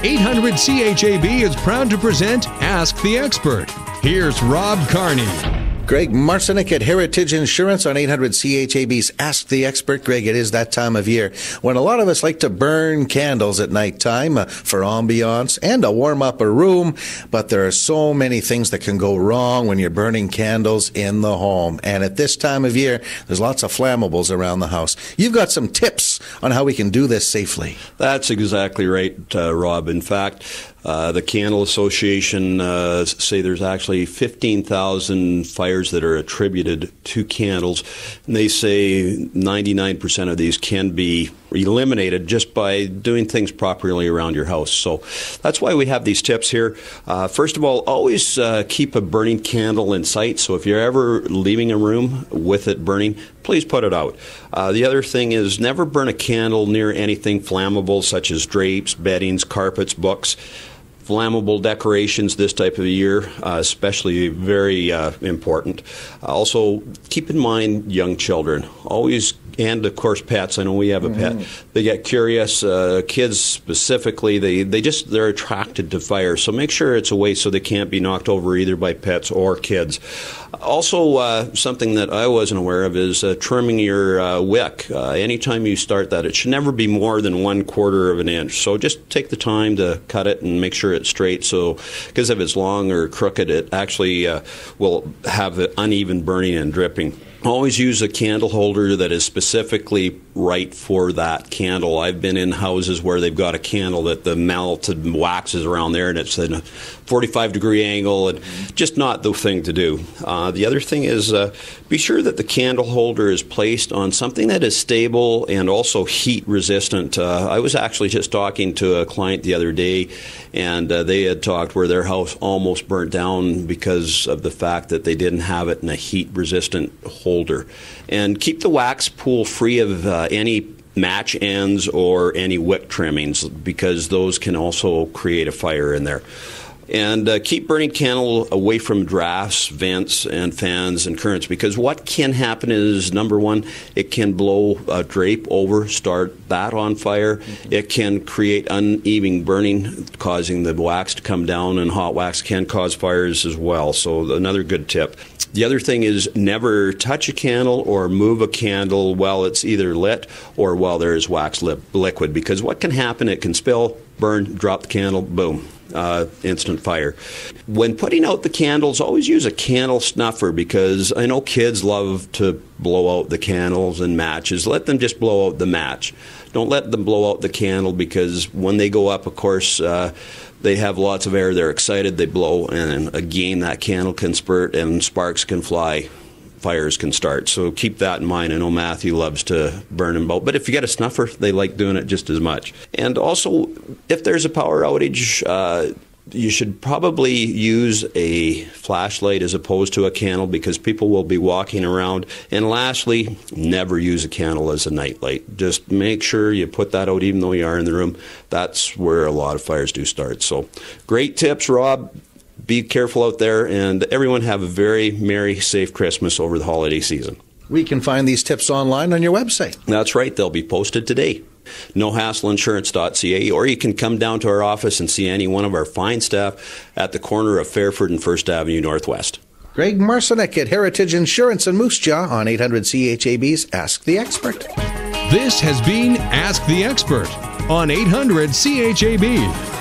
800 CHAB is proud to present Ask the Expert. Here's Rob Carney. Greg Marcyniuk at Heritage Insurance on 800 CHAB's Ask the Expert. Greg, it is that time of year when a lot of us like to burn candles at nighttime for ambiance and to warm up a room, but there are so many things that can go wrong when you're burning candles in the home. And at this time of year, there's lots of flammables around the house. You've got some tips on how we can do this safely. That's exactly right, Rob. In fact, the Candle Association say there's actually 15,000 fires that are attributed to candles. And they say 99% of these can be eliminated just by doing things properly around your house. So that's why we have these tips here. First of all, always keep a burning candle in sight. So if you're ever leaving a room with it burning, please put it out. The other thing is never burn a candle near anything flammable such as drapes, beddings, carpets, books. Flammable decorations this type of year, especially very important. Also, keep in mind young children. Always, and of course pets. I know we have a pet. They get curious. Kids specifically, they're attracted to fire. So make sure it's away so they can't be knocked over either by pets or kids. Also, something that I wasn't aware of is trimming your wick. Anytime you start that, it should never be more than 1/4 of an inch. So just take the time to cut it and make sure it's straight. So, because if it's long or crooked, it actually will have uneven burning and dripping. Always use a candle holder that is specifically right for that candle. I've been in houses where they've got a candle that the melted wax is around there and it's in a 45-degree angle, and just not the thing to do. The other thing is be sure that the candle holder is placed on something that is stable and also heat resistant. I was actually just talking to a client the other day, and they had talked where their house almost burnt down because of the fact that they didn't have it in a heat resistant holder. And keep the wax pool free of any match ends or any wick trimmings, because those can also create a fire in there. And keep burning candle away from drafts, vents, and fans and currents, because what can happen is, number one, it can blow a drape over, start that on fire. It can create uneven burning, causing the wax to come down, and hot wax can cause fires as well. So another good tip. The other thing is never touch a candle or move a candle while it's either lit or while there is wax liquid, because what can happen, it can spill, burn, drop the candle, boom. Instant fire. When putting out the candles, always use a candle snuffer, because I know kids love to blow out the candles and matches. Let them just blow out the match. Don't let them blow out the candle, because when they go up, of course, they have lots of air. They're excited. They blow, and again, that candle can spurt and sparks can fly. Fires can start. So keep that in mind. I know Matthew loves to burn them both, but if you get a snuffer, they like doing it just as much. And also, if there's a power outage, you should probably use a flashlight as opposed to a candle, because people will be walking around. And lastly, never use a candle as a nightlight. Just make sure you put that out even though you are in the room. That's where a lot of fires do start. So great tips, Rob. Be careful out there, and everyone have a very merry, safe Christmas over the holiday season. We can find these tips online on your website. That's right. They'll be posted today. NoHassleInsurance.ca, or you can come down to our office and see any one of our fine staff at the corner of Fairford and 1st Avenue Northwest. Greg Marcyniuk at Heritage Insurance in Moose Jaw on 800 CHAB's Ask the Expert. This has been Ask the Expert on 800 CHAB.